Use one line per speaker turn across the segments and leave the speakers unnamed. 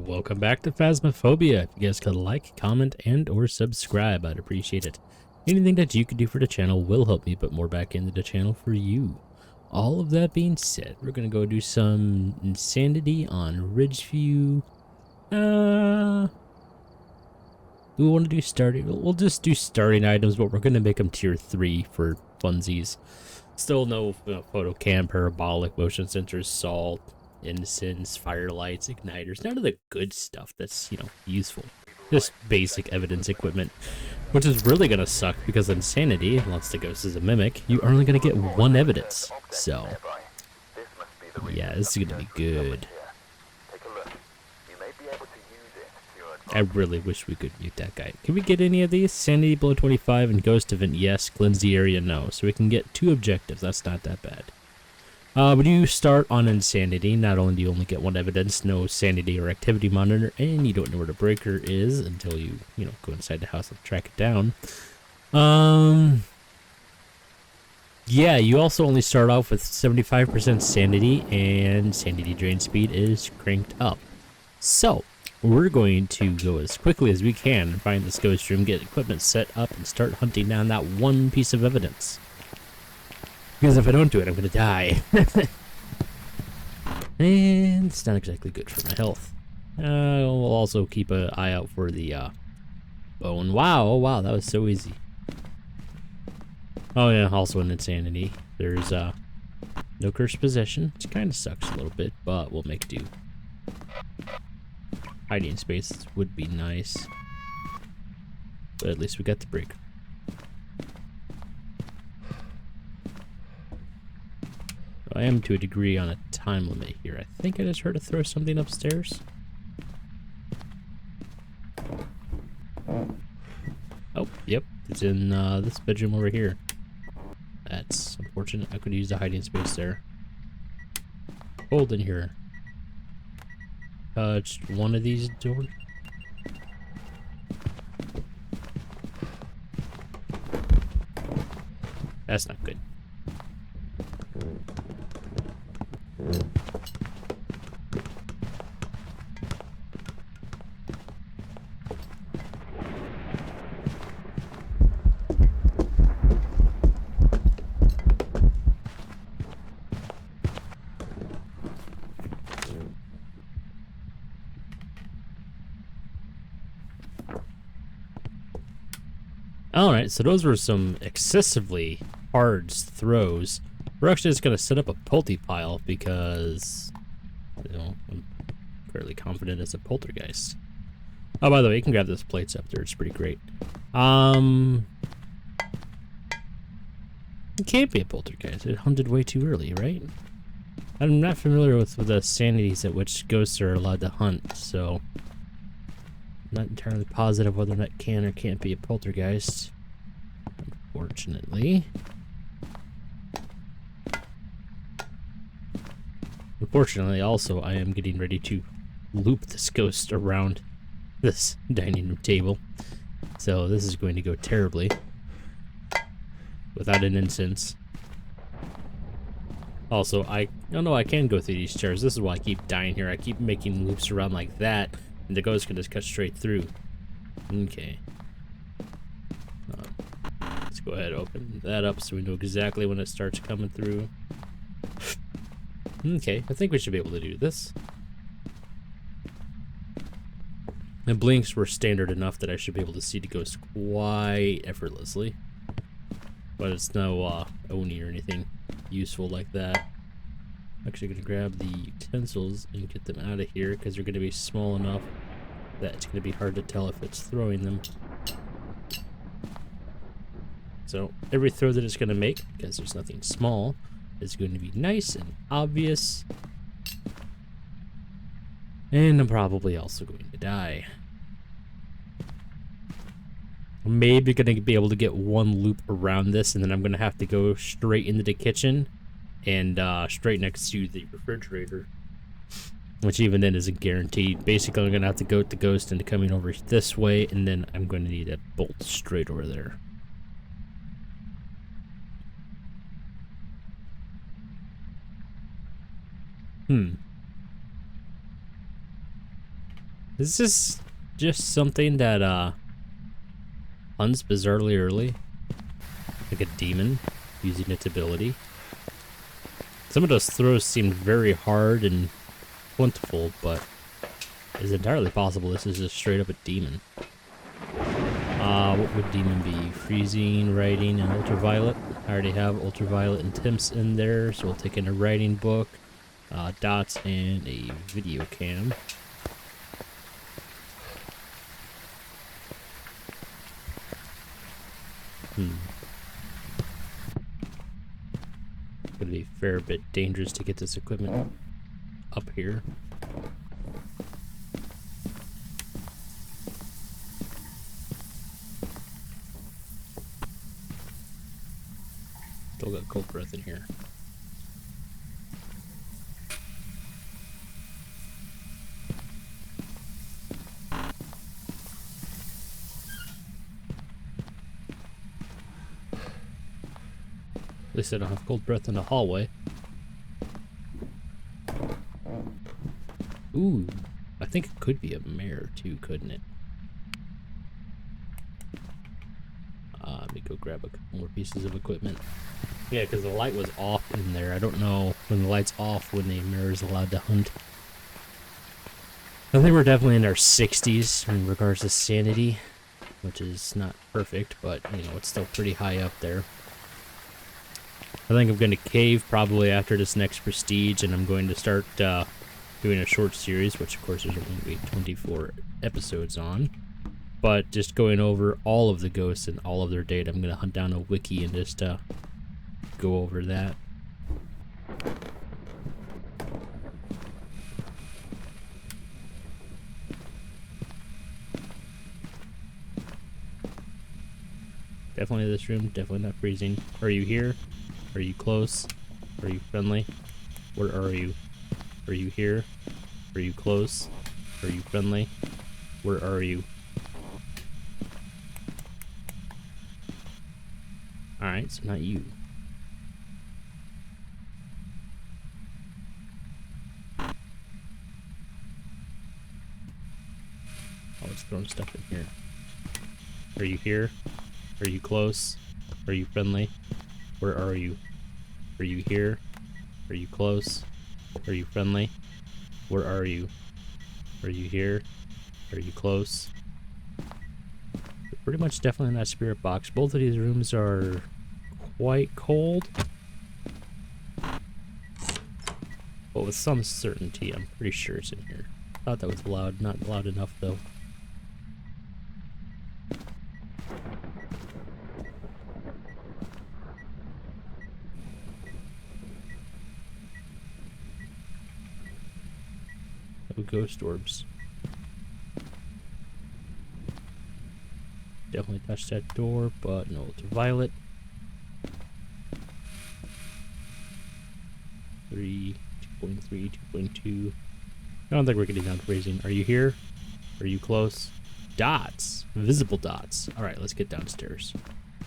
Welcome back to Phasmophobia. If you guys could like, comment, and or subscribe, I'd appreciate it. Anything that you could do for the channel will help me put more back into the channel for you. All of that being said, we're going to go do some insanity on Ridgeview. We want to do starting. We'll just do starting items, but we're going to make them tier 3 for funsies. Still no photo cam, parabolic, motion sensors, salt, incense, firelights, igniters, none of the good stuff that's, useful. Just basic evidence equipment, which is really gonna suck because Insanity, unless the ghost is a mimic, you are only gonna get one evidence. So, yeah, this is gonna be good. I really wish we could mute that guy. Can we get any of these? Sanity below 25 and ghost event, yes. Cleanse the area, no. So we can get 2 objectives. That's not that bad. When you start on Insanity, not only do you only get 1 evidence, no sanity or activity monitor, and you don't know where the breaker is until you, go inside the house and track it down. Yeah, you also only start off with 75% sanity, and sanity drain speed is cranked up. So, we're going to go as quickly as we can and find this ghost room, get equipment set up, and start hunting down that 1 piece of evidence. Because if I don't do it, I'm going to die. And it's not exactly good for my health. We'll also keep an eye out for the bone. Wow, oh wow, that was so easy. Oh yeah, also an insanity. There's no cursed possession, which kind of sucks a little bit, but we'll make do. Hiding space would be nice. But at least we got the breaker. I am to a degree on a time limit here. I think I just heard her throw something upstairs. Oh, yep. It's in this bedroom over here. That's unfortunate. I could use the hiding space there. Hold in here. Touched one of these doors. That's not good. Alright, so those were some excessively hard throws. We're actually just going to set up a pulty pile because, I'm fairly confident it's a poltergeist. Oh, by the way, you can grab those plates up there. It's pretty great. It can't be a poltergeist. It hunted way too early, right? I'm not familiar with the sanities at which ghosts are allowed to hunt, so I'm not entirely positive whether that can or can't be a poltergeist. Unfortunately. Unfortunately, also, I am getting ready to loop this ghost around this dining room table. So this is going to go terribly. Without an incense. Also, I don't know, I can go through these chairs. This is why I keep dying here. I keep making loops around like that, and the ghost can just cut straight through. Okay. Let's go ahead and open that up so we know exactly when it starts coming through. Okay, I think we should be able to do this. The blinks were standard enough that I should be able to see the ghost quite effortlessly. But it's no Oni or anything useful like that. I'm actually going to grab the utensils and get them out of here because they're going to be small enough that it's going to be hard to tell if it's throwing them. So every throw that it's going to make, because there's nothing small, is going to be nice and obvious. And I'm probably also going to die. I'm maybe going to be able to get 1 loop around this, and then I'm going to have to go straight into the kitchen and straight next to the refrigerator. Which even then isn't guaranteed. Basically, I'm going to have to goat the ghost into coming over this way, and then I'm going to need a bolt straight over there. Is this just something that hunts bizarrely early? Like a demon using its ability? Some of those throws seemed very hard and plentiful, but it's entirely possible this is just straight up a demon. What would demon be? Freezing, writing, and ultraviolet. I already have ultraviolet and temps in there, so we'll take in a writing book, dots, and a video cam. Gonna be a fair bit dangerous to get this equipment up here. Still got cold breath in here. At least I don't have cold breath in the hallway. Ooh, I think it could be a mirror too, couldn't it? Let me go grab a couple more pieces of equipment. Yeah, because the light was off in there. I don't know when the light's off when the mirror is allowed to hunt. I think we're definitely in our 60s in regards to sanity, which is not perfect, but you know, it's still pretty high up there. I think I'm going to cave probably after this next prestige, and I'm going to start doing a short series, which of course there's only going to be 24 episodes on. But just going over all of the ghosts and all of their data. I'm going to hunt down a wiki and just go over that. Definitely this room, definitely not freezing. Are you here? Are you close? Are you friendly? Where are you? Are you here? Are you close? Are you friendly? Where are you? Alright, so not you. Oh, it's throwing stuff in here. Are you here? Are you close? Are you friendly? Where are you? Are you here? Are you close? Are you friendly? Where are you? Are you here? Are you close? We're pretty much definitely in that spirit box. Both of these rooms are quite cold. But with some certainty, I'm pretty sure it's in here. Thought that was loud, not loud enough though. No ghost orbs. Definitely touched that door, but no ultraviolet. 3, 2.3, 2.2. I don't think we're getting down to freezing. Are you here? Are you close? Dots. Visible dots. Alright, let's get downstairs.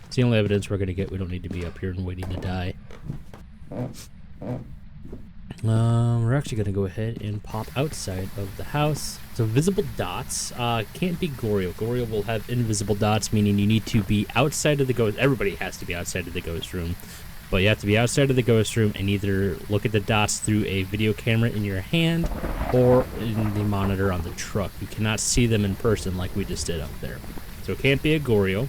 It's the only evidence we're gonna get. We don't need to be up here and waiting to die. We're actually gonna go ahead and pop outside of the house. So visible dots can't be Gorio. Gorio will have invisible dots, meaning you need to be outside of the ghost. Everybody has to be outside of the ghost room, but you have to be outside of the ghost room and either look at the dots through a video camera in your hand or in the monitor on the truck. You cannot see them in person like we just did up there. So it can't be a Gorio.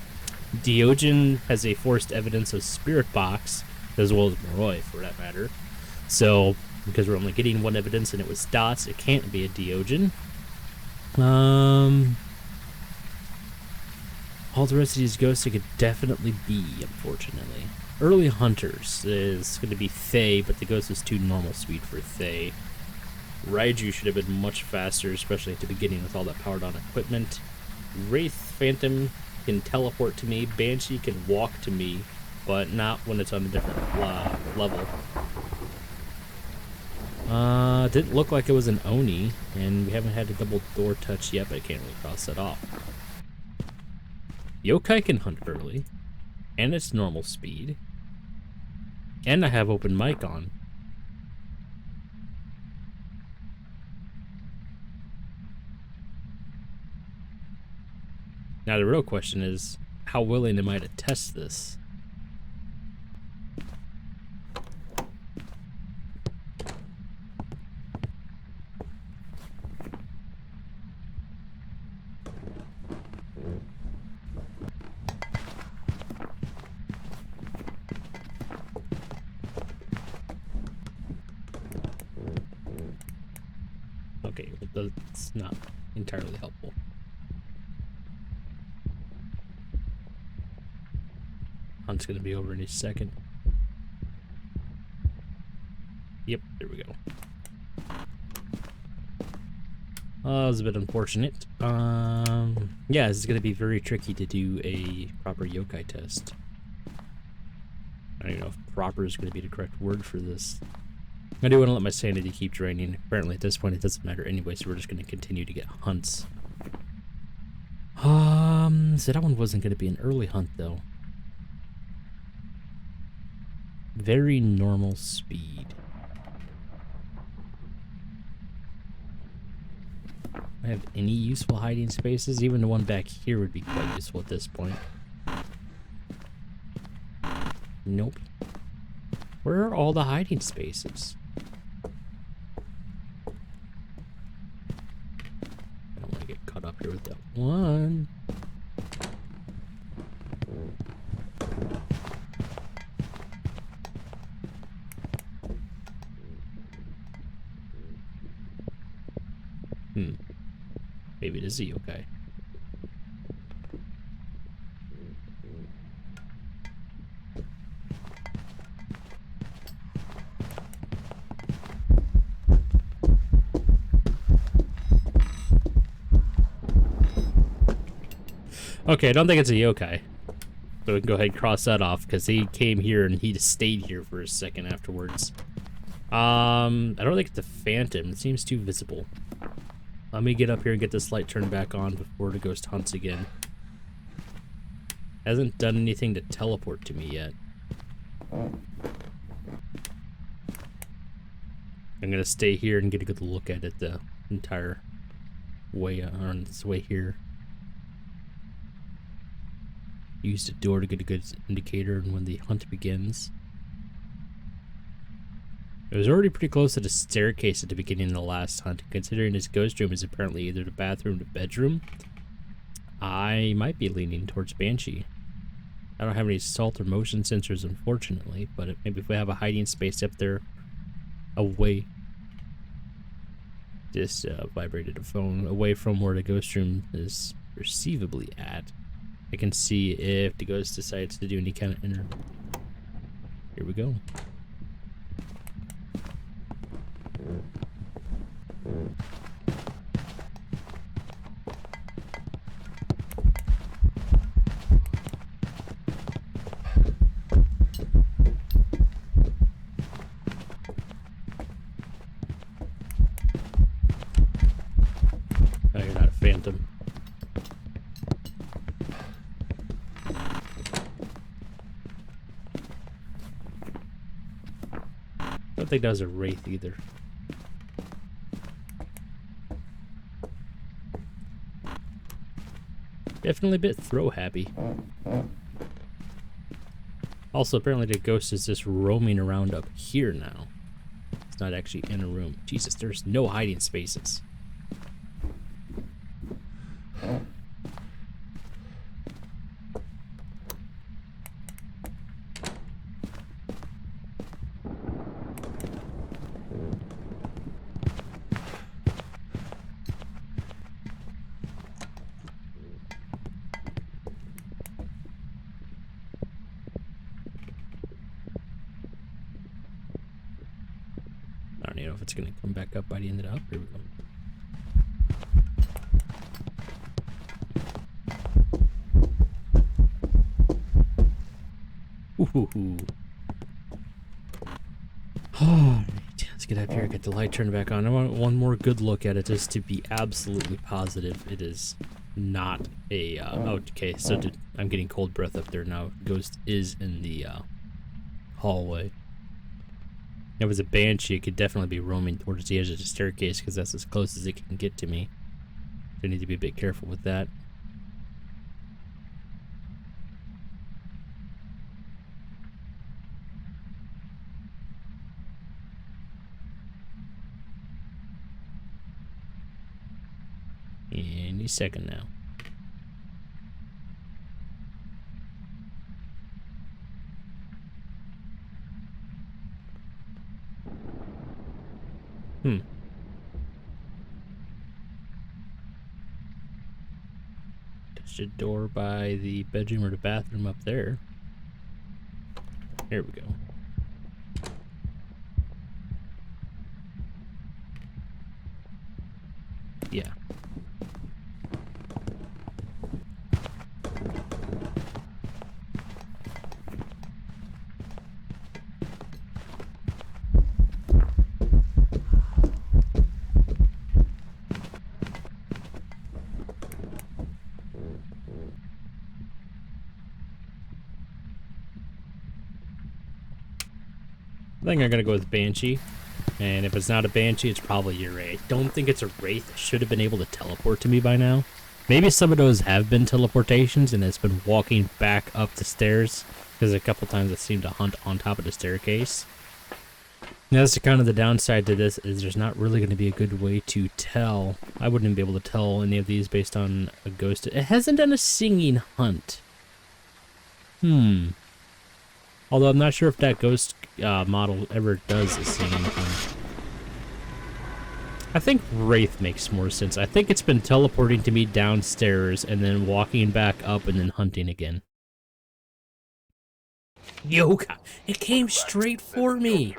Diogen has a forced evidence of spirit box, as well as Metroid for that matter. So because we're only getting one evidence and it was dots, it can't be a Diogen. All the rest of these ghosts it could definitely be, unfortunately. Early Hunters is going to be Thay, but the ghost is too normal speed for Thay. Raiju should have been much faster, especially at the beginning with all that powered on equipment. Wraith Phantom can teleport to me. Banshee can walk to me, but not when it's on a different level. Didn't look like it was an Oni, and we haven't had a double door touch yet, but I can't really cross that off. Yokai can hunt early, and it's normal speed, and I have open mic on. Now the real question is, how willing am I to test this? Okay, well, that's not entirely helpful. Hunt's gonna be over in a second. Yep, there we go. That was a bit unfortunate. Yeah, this is gonna be very tricky to do a proper yokai test. I don't even know if proper is gonna be the correct word for this. I do want to let my sanity keep draining. Apparently at this point it doesn't matter anyway, so we're just gonna continue to get hunts. So that one wasn't gonna be an early hunt though. Very normal speed. I have any useful hiding spaces? Even the one back here would be quite useful at this point. Nope. Where are all the hiding spaces? I don't want to get caught up here with that one. Maybe it is a yokai. Okay, I don't think it's a yokai. So we can go ahead and cross that off, because he came here and he just stayed here for a second afterwards. I don't think it's a phantom. It seems too visible. Let me get up here and get this light turned back on before the ghost hunts again. Hasn't done anything to teleport to me yet. I'm gonna stay here and get a good look at it the entire way on its way here. Use the door to get a good indicator when the hunt begins. It was already pretty close to the staircase at the beginning of the last hunt. Considering this ghost room is apparently either the bathroom or the bedroom, I might be leaning towards Banshee. I don't have any salt or motion sensors, unfortunately, but maybe if we have a hiding space up there away... Just vibrated a phone away from where the ghost room is perceivably at. I can see if the ghost decides to do any kind of inner... Here we go. Oh, you're not a phantom. I don't think that was a wraith either. Definitely a bit throw happy. Also, apparently the ghost is just roaming around up here now. It's not actually in a room. Jesus, there's no hiding spaces. I don't even know if it's gonna come back up by the end of the up. Here we go. Ooh. Alright, let's get up here, get the light turned back on. I want one more good look at it just to be absolutely positive it is not a, okay, so I'm getting cold breath up there now. Ghost is in the, hallway. If it was a banshee, it could definitely be roaming towards the edge of the staircase because that's as close as it can get to me. So I need to be a bit careful with that. Any second now. Touch the door by the bedroom or the bathroom up there. Here we go. Yeah. I think I'm gonna go with Banshee. And if it's not a Banshee, it's probably a Wraith. Don't think it's a Wraith. It should have been able to teleport to me by now. Maybe some of those have been teleportations and it's been walking back up the stairs. Because a couple times it seemed to hunt on top of the staircase. Now, that's kind of the downside to this, is there's not really going to be a good way to tell. I wouldn't be able to tell any of these based on a ghost. It hasn't done a singing hunt. Although I'm not sure if that ghost model ever does a singing hunt. I think Wraith makes more sense. I think it's been teleporting to me downstairs and then walking back up and then hunting again. Yoka! It came straight for me!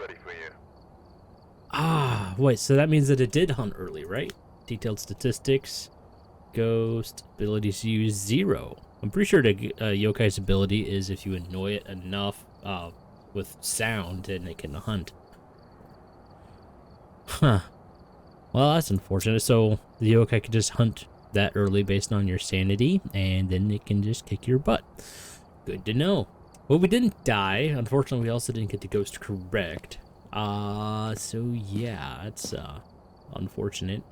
Ah, wait, so that means that it did hunt early, right? Detailed statistics. Ghost. Abilities used 0. I'm pretty sure the yokai's ability is if you annoy it enough with sound, then it can hunt. Huh. Well, that's unfortunate. So the yokai can just hunt that early based on your sanity, and then it can just kick your butt. Good to know. Well, we didn't die. Unfortunately, we also didn't get the ghost correct. So yeah, it's unfortunate.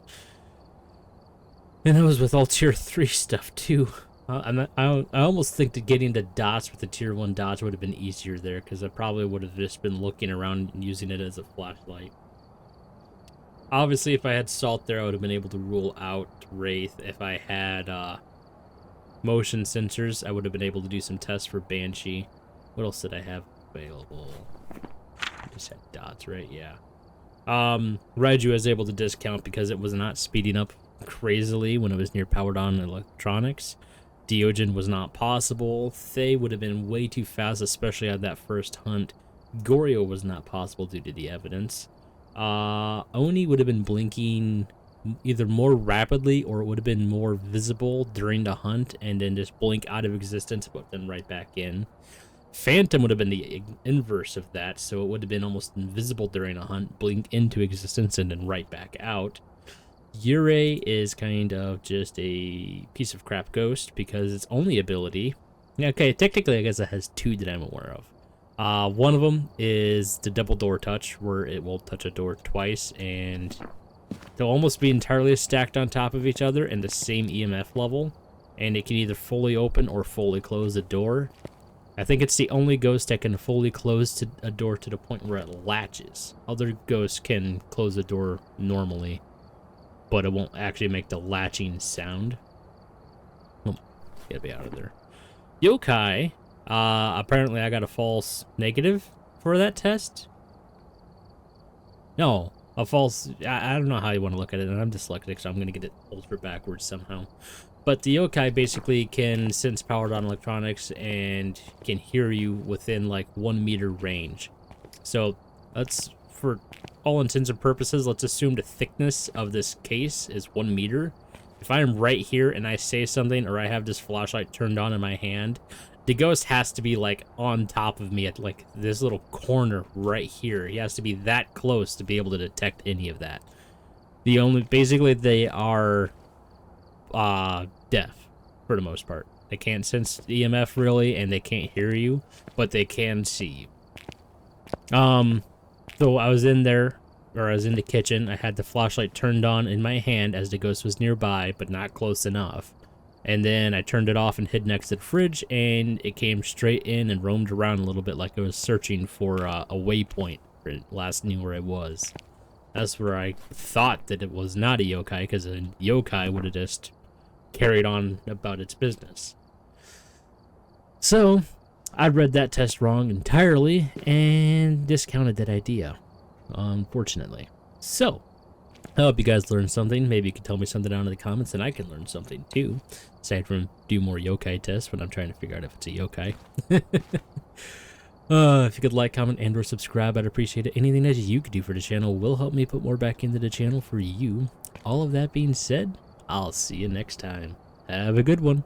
And that was with all tier 3 stuff too. I almost think that getting the dots with the tier 1 dots would have been easier there, because I probably would have just been looking around and using it as a flashlight. Obviously, if I had salt there, I would have been able to rule out Wraith. If I had motion sensors, I would have been able to do some tests for Banshee. What else did I have available? I just had dots, right? Yeah. Raiju I was able to discount because it was not speeding up crazily when it was near powered on electronics. Deogen was not possible. Thay would have been way too fast, especially on that first hunt. Goryo was not possible due to the evidence. Oni would have been blinking either more rapidly or it would have been more visible during the hunt and then just blink out of existence but then right back in. Phantom would have been the inverse of that, so it would have been almost invisible during a hunt, blink into existence and then right back out. Yurei is kind of just a piece of crap ghost because its only ability... Okay, technically I guess it has 2 that I'm aware of. One of them is the double door touch, where it will touch a door twice and they'll almost be entirely stacked on top of each other in the same EMF level, and it can either fully open or fully close a door. I think it's the only ghost that can fully close a door to the point where it latches. Other ghosts can close a door normally, but it won't actually make the latching sound. Oh, gotta be out of there. Yokai, apparently I got a false negative for that test. No, a false, I don't know how you want to look at it, and I'm dyslexic, so I'm gonna get it ultra backwards somehow. But the yokai basically can sense powered on electronics and can hear you within like 1 meter range. So let's, for all intents and purposes, let's assume the thickness of this case is 1 meter. If I am right here and I say something or I have this flashlight turned on in my hand, the ghost has to be like on top of me at like this little corner right here. He has to be that close to be able to detect any of that. Basically they are deaf for the most part. They can't sense EMF really, and they can't hear you, but they can see you. So I was in there, or I was in the kitchen. I had the flashlight turned on in my hand as the ghost was nearby, but not close enough. And then I turned it off and hid next to the fridge, and it came straight in and roamed around a little bit like it was searching for a waypoint. It last knew where I was. That's where I thought that it was not a yokai, because a yokai would have just carried on about its business. So, I read that test wrong entirely and discounted that idea, unfortunately. So, I hope you guys learned something. Maybe you can tell me something down in the comments and I can learn something too. Aside from do more yokai tests when I'm trying to figure out if it's a yokai. If you could like, comment, and or subscribe, I'd appreciate it. Anything that you could do for the channel will help me put more back into the channel for you. All of that being said, I'll see you next time. Have a good one.